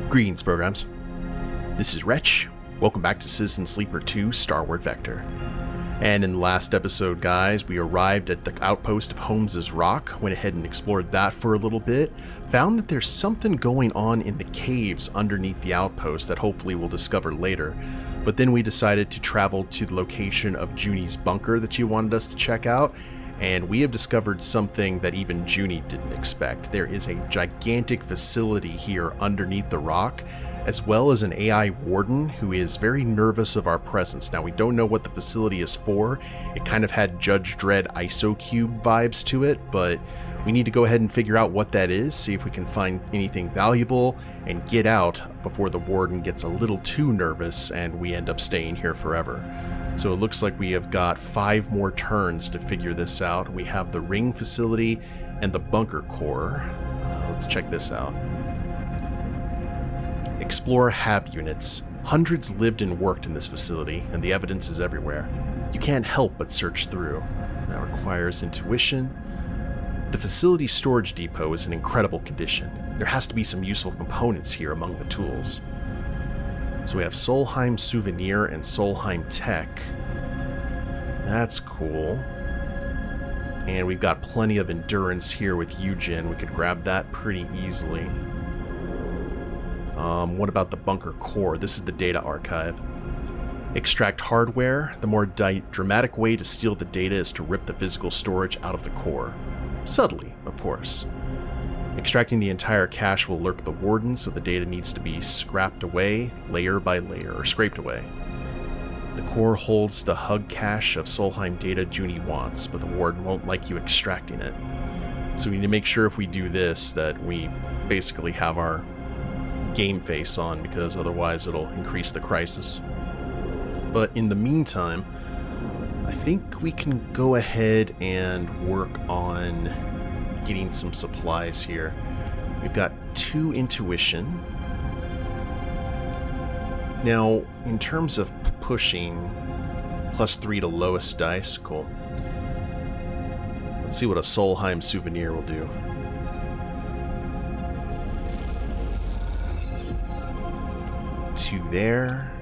Greetings, programs. This is Wretch. Welcome back to Citizen Sleeper 2 Starward Vector. And in the last episode, guys, we arrived at the outpost of Holmes's Rock, went ahead and explored that for a little bit, found that there's something going on in the caves underneath the outpost that hopefully we'll discover later. But then we decided to travel to the location of Junie's bunker that you wanted us to check out, and we have discovered something that even Junie didn't expect. There is a gigantic facility here underneath the rock, as well as an AI Warden who is very nervous of our presence. Now, we don't know what the facility is for. It kind of had Judge Dredd ISO-Cube vibes to it, but we need to go ahead and figure out what that is, see if we can find anything valuable, and get out before the Warden gets a little too nervous and we end up staying here forever. So it looks like we have got 5 more turns to figure this out. We have the ring facility and the bunker core. Let's check this out. Explore HAB units. Hundreds lived and worked in this facility, and the evidence is everywhere. You can't help but search through. That requires intuition. The facility storage depot is in incredible condition. There has to be some useful components here among the tools. So we have Solheim Souvenir and Solheim Tech. That's cool. And we've got plenty of endurance here with Eugen. We could grab that pretty easily. What about the bunker core? This is the data archive. Extract hardware. The more dramatic way to steal the data is to rip the physical storage out of the core. Subtly, of course. Extracting the entire cache will lurk the Warden, so the data needs to be scrapped away, layer by layer, or scraped away. The core holds the hug cache of Solheim data Junie wants, but the Warden won't like you extracting it. So we need to make sure if we do this that we basically have our game face on, because otherwise it'll increase the crisis. But in the meantime, I think we can go ahead and work on getting some supplies here. We've got 2 intuition. Now, in terms of pushing, +3 to lowest dice, cool. Let's see what a Solheim Souvenir will do. To there.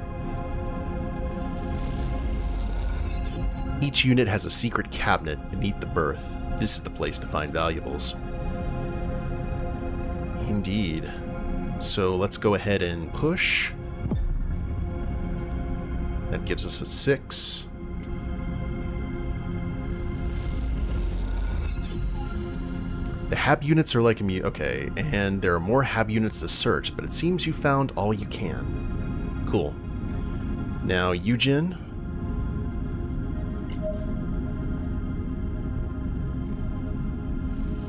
Each unit has a secret cabinet beneath the berth. This is the place to find valuables. Indeed. So let's go ahead and push. That gives us a 6. The HAB units are like okay, and there are more HAB units to search, but it seems you found all you can. Cool. Now, Eugen.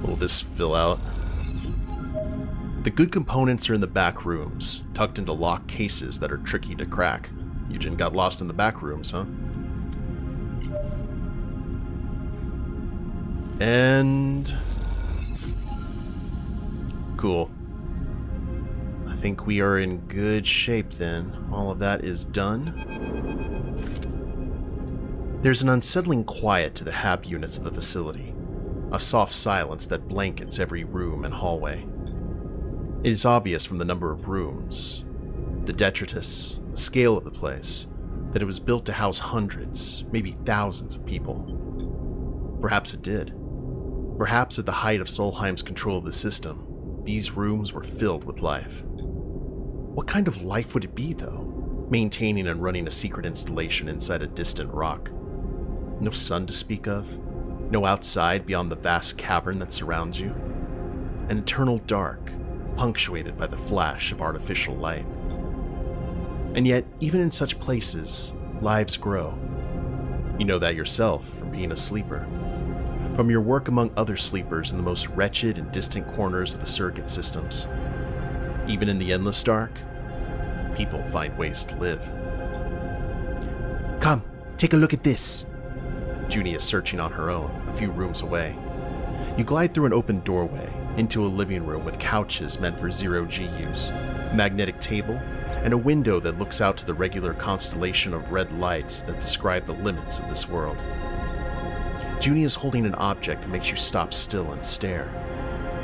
Will this fill out? The good components are in the back rooms, tucked into locked cases that are tricky to crack. Eugen got lost in the back rooms, huh? And cool. I think we are in good shape then. All of that is done. There's an unsettling quiet to the HAB units of the facility. A soft silence that blankets every room and hallway. It is obvious from the number of rooms, the detritus, the scale of the place, that it was built to house hundreds, maybe thousands of people. Perhaps it did. Perhaps at the height of Solheim's control of the system, these rooms were filled with life. What kind of life would it be, though, maintaining and running a secret installation inside a distant rock? No sun to speak of? No outside beyond the vast cavern that surrounds you? An eternal dark, punctuated by the flash of artificial light. And yet, even in such places, lives grow. You know that yourself from being a sleeper. From your work among other sleepers in the most wretched and distant corners of the surrogate systems. Even in the endless dark, people find ways to live. Come, take a look at this. Junie is searching on her own, a few rooms away. You glide through an open doorway into a living room with couches meant for zero-G use, a magnetic table, and a window that looks out to the regular constellation of red lights that describe the limits of this world. Junie is holding an object that makes you stop still and stare,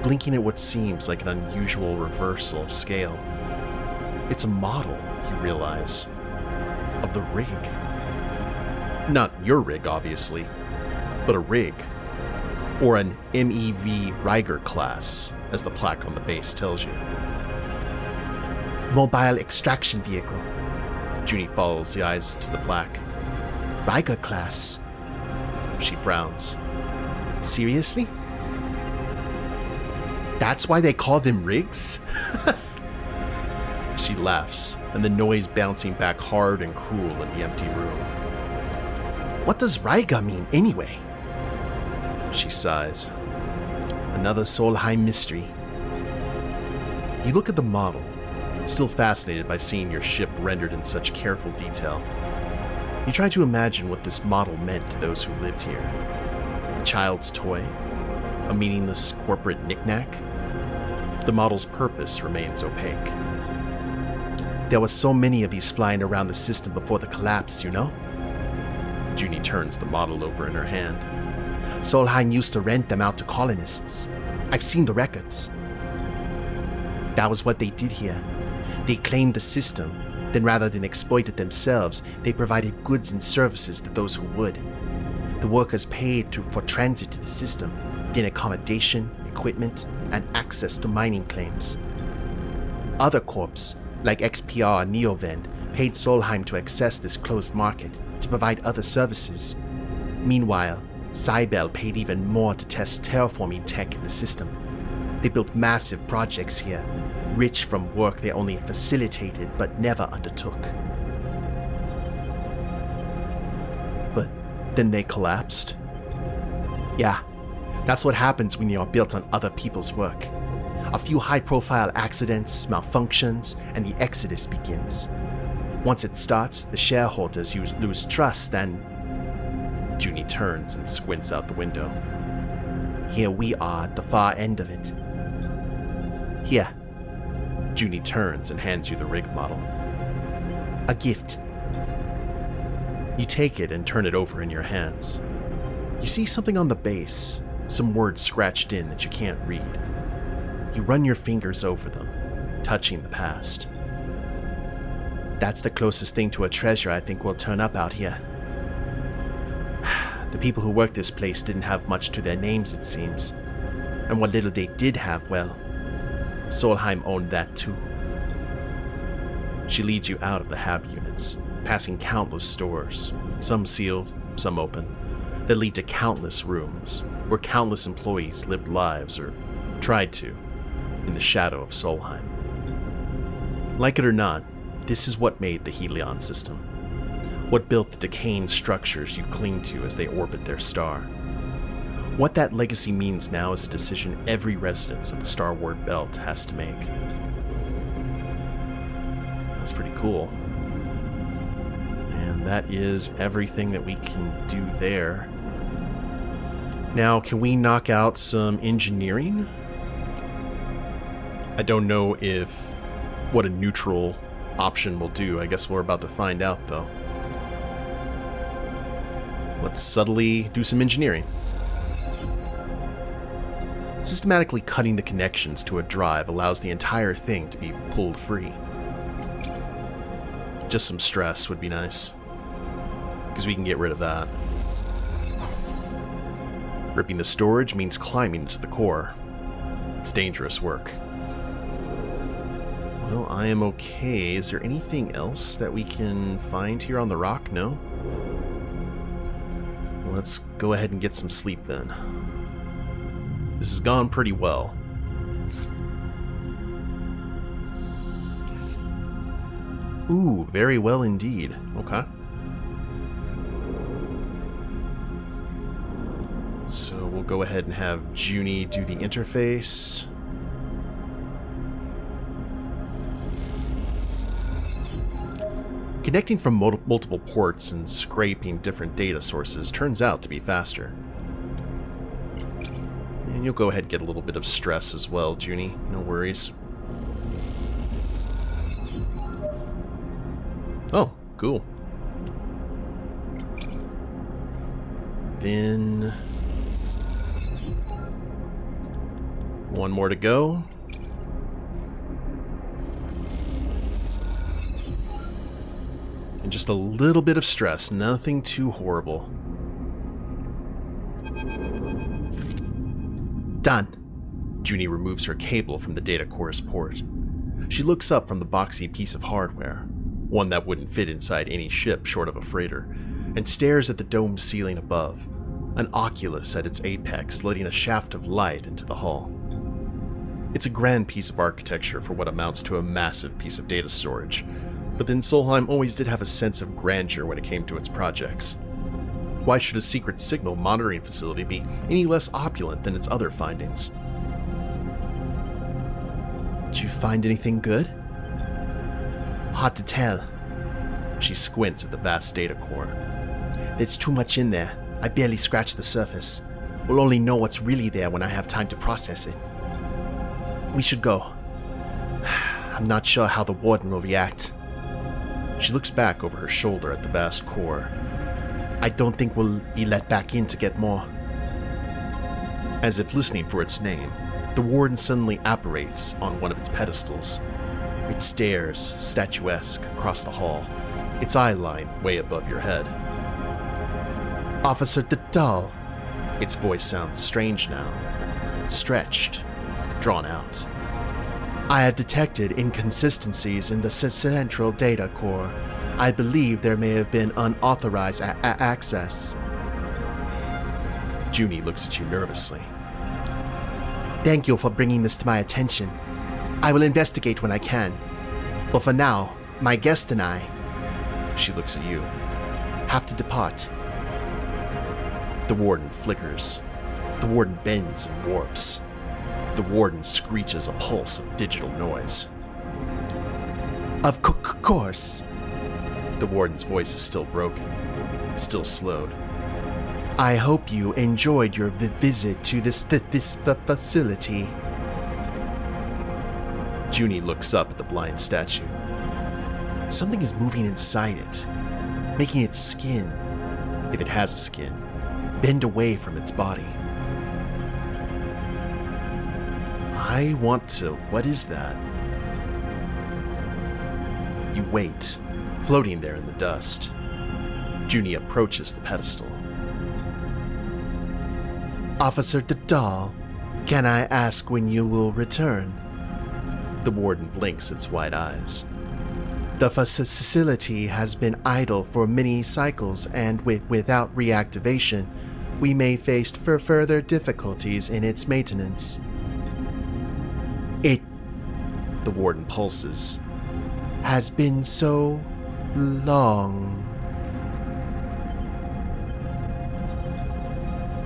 blinking at what seems like an unusual reversal of scale. It's a model, you realize, of the rig. Not your rig, obviously, but a rig. Or an MEV Riger class, as the plaque on the base tells you. Mobile extraction vehicle. Junie follows the eyes to the plaque. Riger class. She frowns. Seriously? That's why they call them rigs? She laughs, and the noise bouncing back hard and cruel in the empty room. What does Riga mean, anyway? She sighs. Another Solheim mystery. You look at the model, still fascinated by seeing your ship rendered in such careful detail. You try to imagine what this model meant to those who lived here. A child's toy? A meaningless corporate knickknack? The model's purpose remains opaque. There were so many of these flying around the system before the collapse, you know? Junie turns the model over in her hand. Solheim used to rent them out to colonists. I've seen the records. That was what they did here. They claimed the system, then rather than exploit it themselves, they provided goods and services to those who would. The workers paid for transit to the system, then accommodation, equipment, and access to mining claims. Other corps, like XPR and Neovend, paid Solheim to access this closed market, to provide other services. Meanwhile, Cybel paid even more to test terraforming tech in the system. They built massive projects here, rich from work they only facilitated but never undertook. But then they collapsed? Yeah, that's what happens when you're built on other people's work. A few high-profile accidents, malfunctions, and the exodus begins. Once it starts, the shareholders lose trust and... Junie turns and squints out the window. Here we are at the far end of it. Here. Junie turns and hands you the rig model. A gift. You take it and turn it over in your hands. You see something on the base, some words scratched in that you can't read. You run your fingers over them, touching the past. That's the closest thing to a treasure I think will turn up out here. The people who worked this place didn't have much to their names, it seems. And what little they did have, well, Solheim owned that too. She leads you out of the hab units, passing countless stores, some sealed, some open, that lead to countless rooms, where countless employees lived lives, or tried to, in the shadow of Solheim. Like it or not, this is what made the Helion system. What built the decaying structures you cling to as they orbit their star. What that legacy means now is a decision every resident of the Starward belt has to make. That's pretty cool. And that is everything that we can do there. Now, can we knock out some engineering? I don't know what a neutral option will do. I guess we're about to find out, though. Let's subtly do some engineering. Systematically cutting the connections to a drive allows the entire thing to be pulled free. Just some stress would be nice, because we can get rid of that. Ripping the storage means climbing into the core. It's dangerous work. Well, I am okay. Is there anything else that we can find here on the rock? No? Let's go ahead and get some sleep then. This has gone pretty well. Ooh, very well indeed. Okay. So we'll go ahead and have Junie do the interface. Connecting from multiple ports and scraping different data sources turns out to be faster. And you'll go ahead and get a little bit of stress as well, Junie. No worries. Oh, cool. Then... one more to go. just a little bit of stress, nothing too horrible. Done. Junie removes her cable from the data core's port. She looks up from the boxy piece of hardware, one that wouldn't fit inside any ship short of a freighter, and stares at the domed ceiling above, an oculus at its apex letting a shaft of light into the hull. It's a grand piece of architecture for what amounts to a massive piece of data storage, but then Solheim always did have a sense of grandeur when it came to its projects. Why should a secret signal monitoring facility be any less opulent than its other findings? Did you find anything good? Hard to tell. She squints at the vast data core. There's too much in there. I barely scratched the surface. We'll only know what's really there when I have time to process it. We should go. I'm not sure how the Warden will react. She looks back over her shoulder at the vast core. I don't think we'll be let back in to get more. As if listening for its name, the Warden suddenly apparates on one of its pedestals. It stares, statuesque, across the hall, its eye line way above your head. Officer Dahl. Its voice sounds strange now, stretched, drawn out. I have detected inconsistencies in the central data core. I believe there may have been unauthorized access. Junie looks at you nervously. Thank you for bringing this to my attention. I will investigate when I can. But for now, my guest and I, she looks at you, have to depart. The Warden flickers. The Warden bends and warps. The Warden screeches a pulse of digital noise. Of course. The Warden's voice is still broken, still slowed. I hope you enjoyed your visit to this facility. Junie looks up at the blind statue. Something is moving inside it, making its skin, if it has a skin, bend away from its body. I want to... What is that? You wait, floating there in the dust. Junie approaches the pedestal. Officer Dahl, can I ask when you will return? The Warden blinks its wide eyes. The facility has been idle for many cycles, and without reactivation, we may face further difficulties in its maintenance. It, the Warden pulses, has been so long.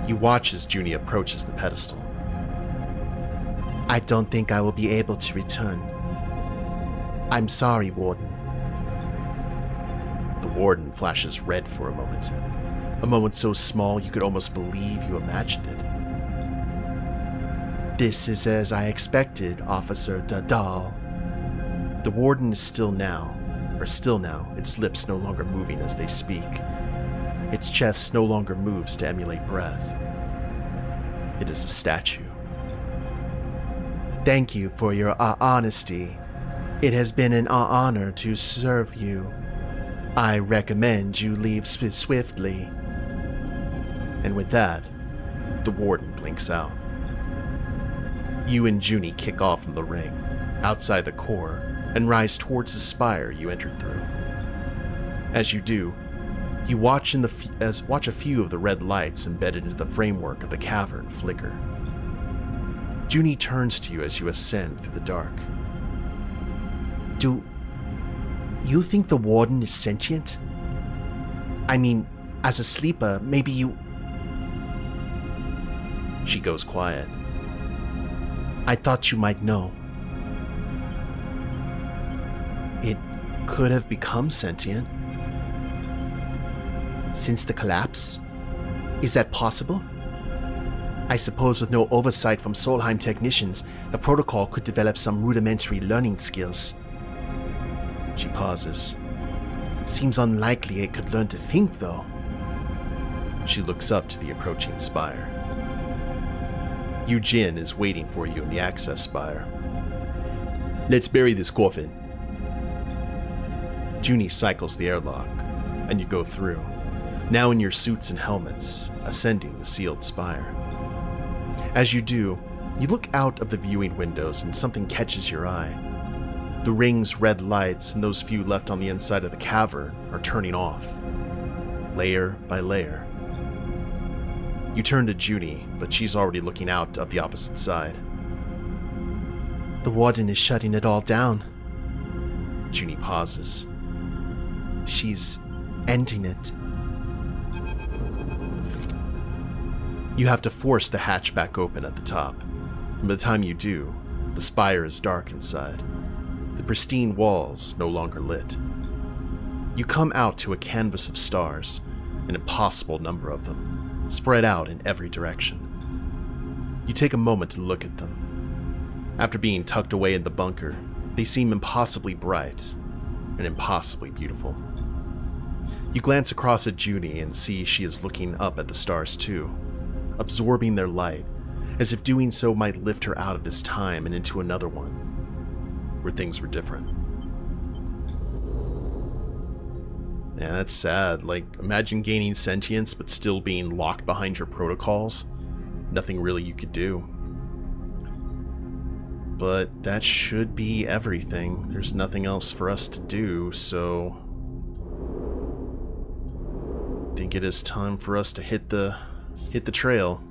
You watch as Junie approaches the pedestal. I don't think I will be able to return. I'm sorry, Warden. The Warden flashes red for a moment so small you could almost believe you imagined it. This is as I expected, Officer Dahl. The Warden is still now, its lips no longer moving as they speak. Its chest no longer moves to emulate breath. It is a statue. Thank you for your honesty. It has been an honor to serve you. I recommend you leave swiftly. And with that, the Warden blinks out. You and Junie kick off from the ring, outside the core, and rise towards the spire you entered through. As you do, you watch a few of the red lights embedded into the framework of the cavern flicker. Junie turns to you as you ascend through the dark. Do you think the Warden is sentient? I mean, as a sleeper, maybe you... She goes quiet. I thought you might know. It could have become sentient. Since the collapse? Is that possible? I suppose with no oversight from Solheim technicians, the protocol could develop some rudimentary learning skills. She pauses. Seems unlikely it could learn to think, though. She looks up to the approaching spire. Jin is waiting for you in the access spire. Let's bury this coffin. Junie cycles the airlock, and you go through, now in your suits and helmets, ascending the sealed spire. As you do, you look out of the viewing windows and something catches your eye. The ring's red lights and those few left on the inside of the cavern are turning off, layer by layer. You turn to Junie, but she's already looking out of the opposite side. The Warden is shutting it all down. Junie pauses. She's ending it. You have to force the hatch back open at the top. And by the time you do, the spire is dark inside. The pristine walls no longer lit. You come out to a canvas of stars, an impossible number of them, spread out in every direction. You take a moment to look at them. After being tucked away in the bunker, they seem impossibly bright and impossibly beautiful. You glance across at Junie and see she is looking up at the stars too, absorbing their light, as if doing so might lift her out of this time and into another one, where things were different. Yeah, that's sad. Like, imagine gaining sentience but still being locked behind your protocols. Nothing really you could do. But that should be everything. There's nothing else for us to do, so I think it is time for us to hit the trail.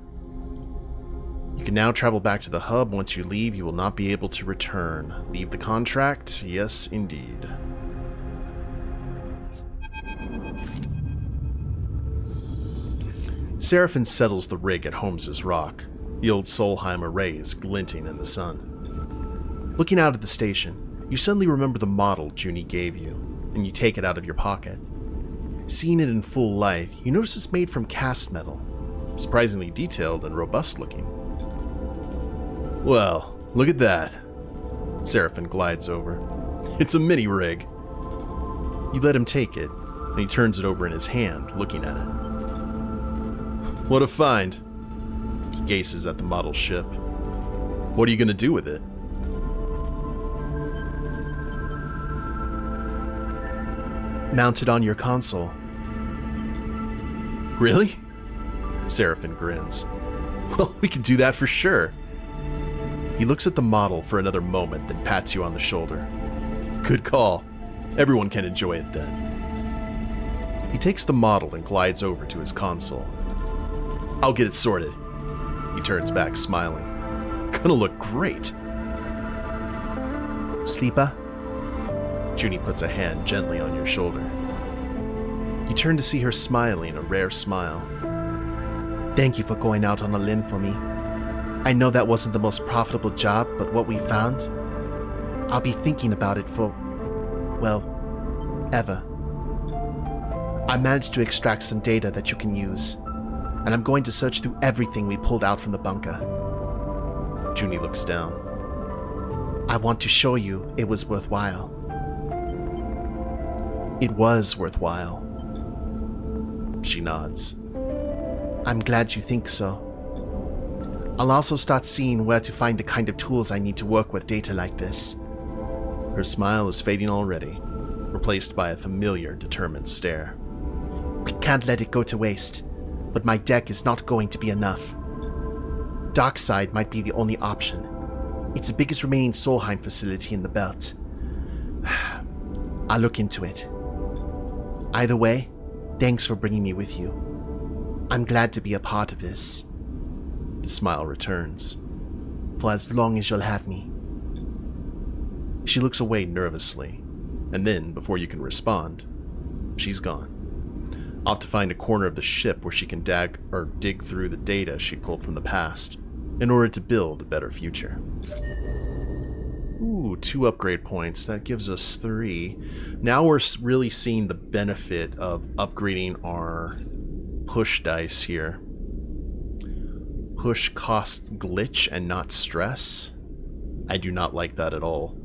You can now travel back to the hub. Once you leave, you will not be able to return. Leave the contract? Yes, indeed. Seraphin settles the rig at Holmes's Rock, the old Solheim arrays glinting in the sun. Looking out at the station, you suddenly remember the model Junie gave you, and you take it out of your pocket. Seeing it in full light, you notice it's made from cast metal, surprisingly detailed and robust looking. Well, look at that. Seraphin glides over. It's a mini rig. You let him take it, and he turns it over in his hand, looking at it. What a find. He gazes at the model ship. What are you going to do with it? Mounted on your console. Really? Seraphin grins. Well, we can do that for sure. He looks at the model for another moment, then pats you on the shoulder. Good call. Everyone can enjoy it then. He takes the model and glides over to his console. I'll get it sorted. He turns back, smiling. Gonna look great. Sleeper? Junie puts a hand gently on your shoulder. You turn to see her smiling, a rare smile. Thank you for going out on a limb for me. I know that wasn't the most profitable job, but what we found, I'll be thinking about it for, well, ever. I managed to extract some data that you can use, and I'm going to search through everything we pulled out from the bunker. Junie looks down. I want to show you it was worthwhile. It was worthwhile. She nods. I'm glad you think so. I'll also start seeing where to find the kind of tools I need to work with data like this. Her smile is fading already, replaced by a familiar, determined stare. We can't let it go to waste, but my deck is not going to be enough. Darkside might be the only option. It's the biggest remaining Solheim facility in the belt. I'll look into it. Either way, thanks for bringing me with you. I'm glad to be a part of this. The smile returns. For as long as you'll have me. She looks away nervously, and then, before you can respond, she's gone. Off to find a corner of the ship where she can dig through the data she pulled from the past, in order to build a better future. Ooh, 2 upgrade points. That gives us 3. Now we're really seeing the benefit of upgrading our push dice here. Push costs glitch and not stress. I do not like that at all.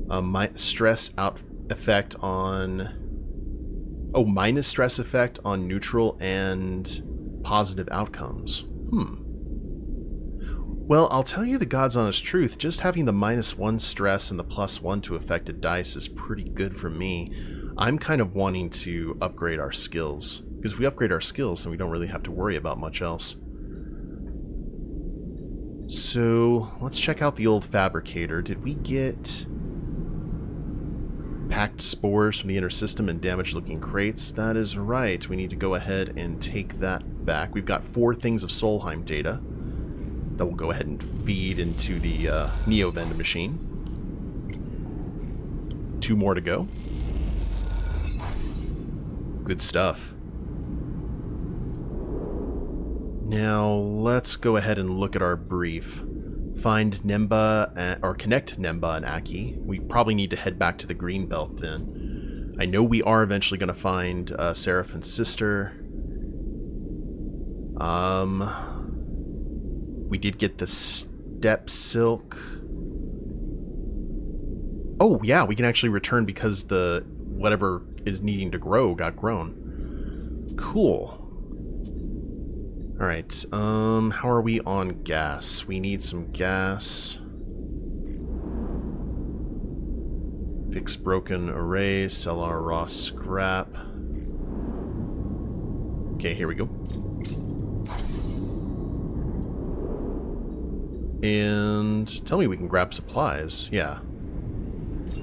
My stress out effect on... Oh, minus stress effect on neutral and positive outcomes. Well, I'll tell you the God's honest truth, just having the -1 stress and the +1 to affected dice is pretty good for me. I'm kind of wanting to upgrade our skills, because if we upgrade our skills, then we don't really have to worry about much else. So, let's check out the old fabricator. Did we get packed spores from the inner system and damaged-looking crates? That is right. We need to go ahead and take that back. We've got 4 things of Solheim data that will go ahead and feed into the Neo-Vend machine. 2 more to go. Good stuff. Now, let's go ahead and look at our brief. Find Nemba, or connect Nemba and Aki. We probably need to head back to the Green Belt then. I know we are eventually going to find Seraphin's sister. We did get the Step Silk. Oh, yeah, we can actually return because the whatever is needing to grow got grown. Cool. Alright, how are we on gas? We need some gas. Fix broken array, sell our raw scrap. Okay, here we go. And tell me we can grab supplies. Yeah.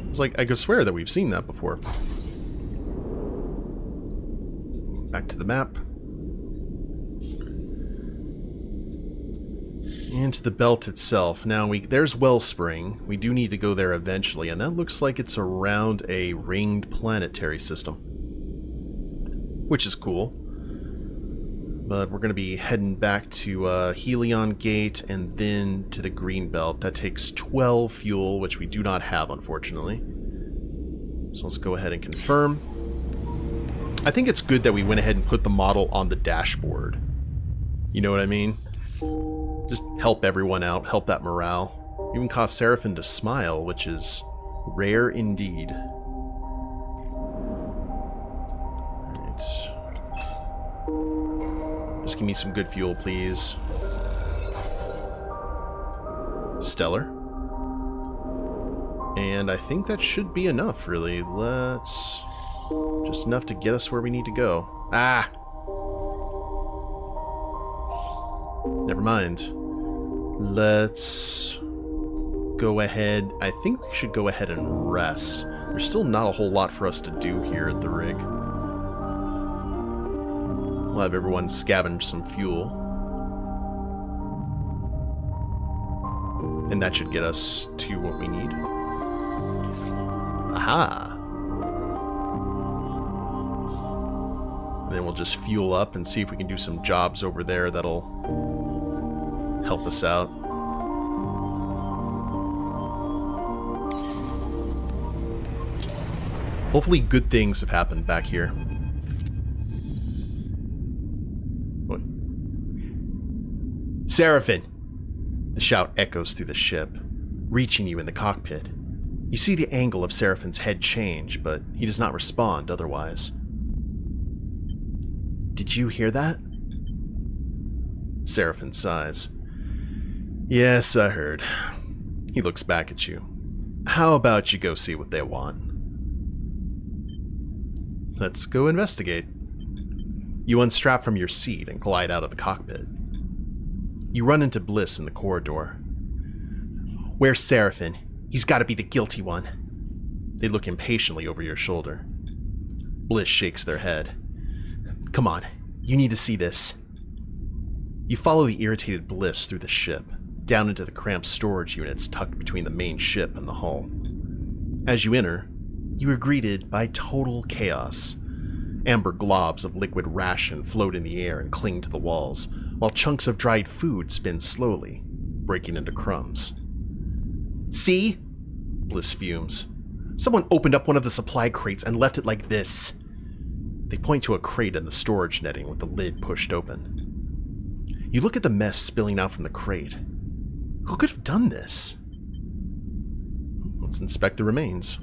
It's like, I could swear that we've seen that before. Back to the map. Into the belt itself. Now, there's Wellspring. We do need to go there eventually, and that looks like it's around a ringed planetary system. Which is cool. But we're going to be heading back to Helion Gate and then to the Green Belt. That takes 12 fuel, which we do not have, unfortunately. So let's go ahead and confirm. I think it's good that we went ahead and put the model on the dashboard. You know what I mean? Just help everyone out, help that morale. Even cause Seraphin to smile, which is rare indeed. Alright. Just give me some good fuel, please. Stellar. And I think that should be enough, really. Let's... just enough to get us where we need to go. Ah! Never mind. Let's go ahead. I think we should go ahead and rest. There's still not a whole lot for us to do here at the rig. We'll have everyone scavenge some fuel. And that should get us to what we need. Aha! And then we'll just fuel up and see if we can do some jobs over there that'll help us out. Hopefully good things have happened back here. What? Seraphin! The shout echoes through the ship, reaching you in the cockpit. You see the angle of Seraphin's head change, but he does not respond otherwise. Did you hear that? Seraphin sighs. Yes, I heard. He looks back at you. How about you go see what they want? Let's go investigate. You unstrap from your seat and glide out of the cockpit. You run into Bliss in the corridor. Where's Seraphin? He's got to be the guilty one. They look impatiently over your shoulder. Bliss shakes their head. Come on, you need to see this. You follow the irritated Bliss through the ship, down into the cramped storage units tucked between the main ship and the hull. As you enter, you are greeted by total chaos. Amber globs of liquid ration float in the air and cling to the walls, while chunks of dried food spin slowly, breaking into crumbs. See? Bliss fumes. Someone opened up one of the supply crates and left it like this. They point to a crate in the storage netting with the lid pushed open. You look at the mess spilling out from the crate. Who could have done this? Let's inspect the remains.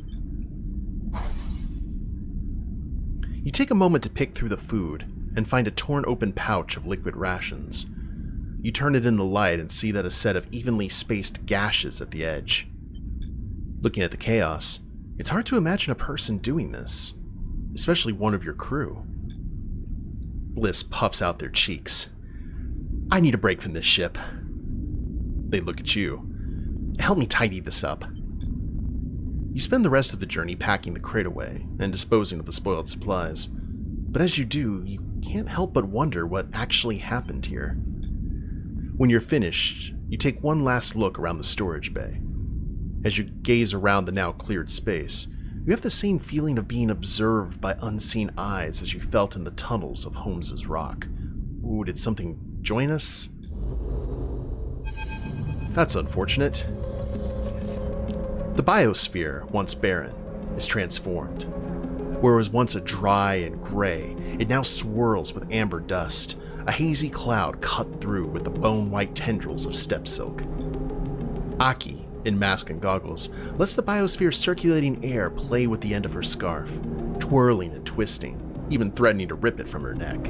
You take a moment to pick through the food and find a torn open pouch of liquid rations. You turn it in the light and see that a set of evenly spaced gashes at the edge. Looking at the chaos, it's hard to imagine a person doing this. especially one of your crew. Bliss puffs out their cheeks. I need a break from this ship. They look at you. Help me tidy this up. You spend the rest of the journey packing the crate away and disposing of the spoiled supplies. But as you do, you can't help but wonder what actually happened here. When you're finished, you take one last look around the storage bay. As you gaze around the now cleared space, you have the same feeling of being observed by unseen eyes as you felt in the tunnels of Holmes's Rock. Ooh, did something join us? That's unfortunate. The biosphere, once barren, is transformed. Where it was once a dry and gray, it now swirls with amber dust, a hazy cloud cut through with the bone-white tendrils of steppe silk. Aki, in mask and goggles, lets the biosphere's circulating air play with the end of her scarf, twirling and twisting, even threatening to rip it from her neck.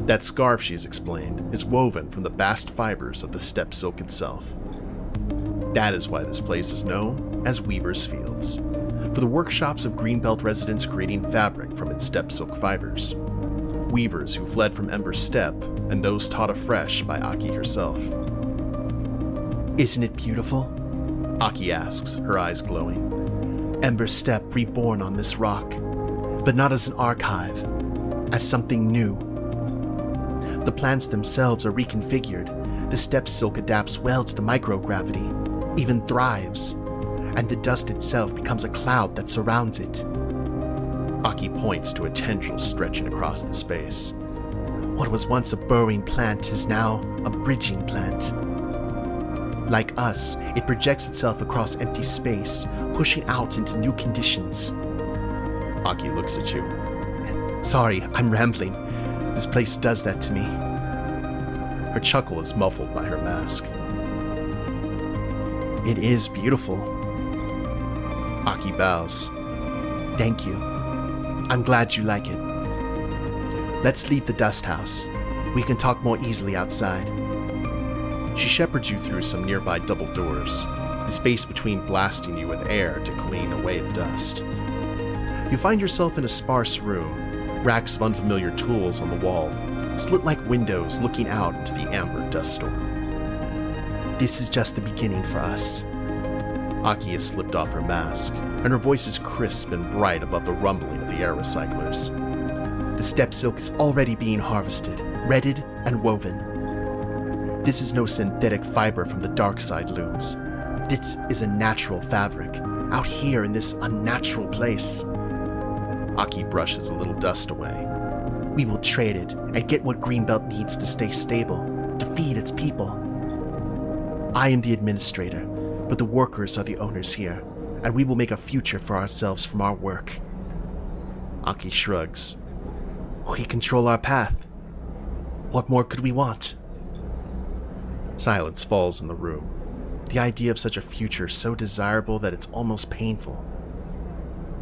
That scarf, she's explained, is woven from the bast fibers of the steppe silk itself. That is why this place is known as Weaver's Fields, for the workshops of Greenbelt residents creating fabric from its steppe silk fibers. Weavers who fled from Ember Steppe, and those taught afresh by Aki herself. Isn't it beautiful? Aki asks, her eyes glowing. Ember Steppe reborn on this rock, but not as an archive, as something new. The plants themselves are reconfigured. The steppe silk adapts well to the microgravity, even thrives, and the dust itself becomes a cloud that surrounds it. Aki points to a tendril stretching across the space. What was once a burrowing plant is now a bridging plant. Like us, it projects itself across empty space, pushing out into new conditions. Aki looks at you. Sorry, I'm rambling. This place does that to me. Her chuckle is muffled by her mask. It is beautiful. Aki bows. Thank you. I'm glad you like it. Let's leave the dust house. We can talk more easily outside. She shepherds you through some nearby double doors, the space between blasting you with air to clean away the dust. You find yourself in a sparse room, racks of unfamiliar tools on the wall, slit like windows looking out into the amber dust storm. This is just the beginning for us. Aki has slipped off her mask, and her voice is crisp and bright above the rumbling of the air recyclers. The steppe silk is already being harvested, redded, and woven. This is no synthetic fiber from the dark side looms. This is a natural fabric, out here in this unnatural place. Aki brushes a little dust away. We will trade it and get what Greenbelt needs to stay stable, to feed its people. I am the administrator, but the workers are the owners here, and we will make a future for ourselves from our work. Aki shrugs. We control our path. What more could we want? Silence falls in the room. The idea of such a future so desirable that it's almost painful.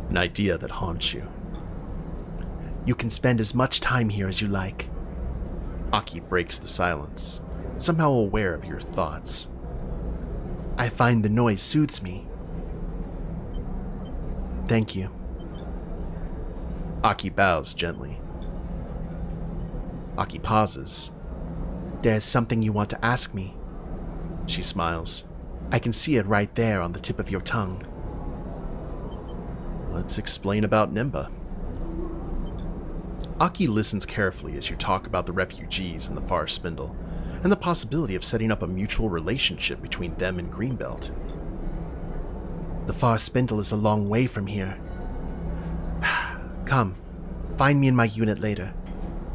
An idea that haunts you. You can spend as much time here as you like. Aki breaks the silence, somehow aware of your thoughts. I find the noise soothes me. Thank you. Aki bows gently. Aki pauses. There's something you want to ask me. She smiles. I can see it right there on the tip of your tongue. Let's explain about Nimba. Aki listens carefully as you talk about the refugees in the Far Spindle, and the possibility of setting up a mutual relationship between them and Greenbelt. The Far Spindle is a long way from here. Come, find me in my unit later.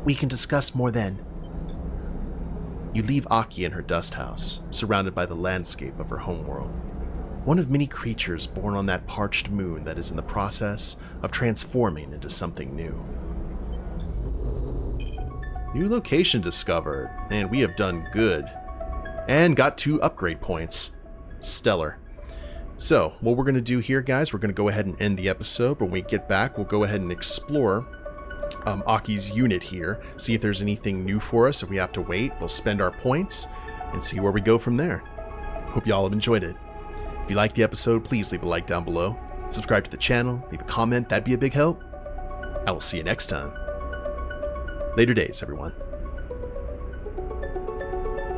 We can discuss more then. You leave Aki in her dust house, surrounded by the landscape of her homeworld. One of many creatures born on that parched moon that is in the process of transforming into something new. New location discovered, and we have done good. And got 2 upgrade points. Stellar. So, what we're going to do here, guys, we're going to go ahead and end the episode, but when we get back, we'll go ahead and explore Aki's unit here, see if there's anything new for us. If we have to wait, we'll spend our points and see where we go from there. Hope y'all have enjoyed it. If you liked the episode, please leave a like down below. Subscribe to the channel, leave a comment, that'd be a big help. I will see you next time. Later days, everyone.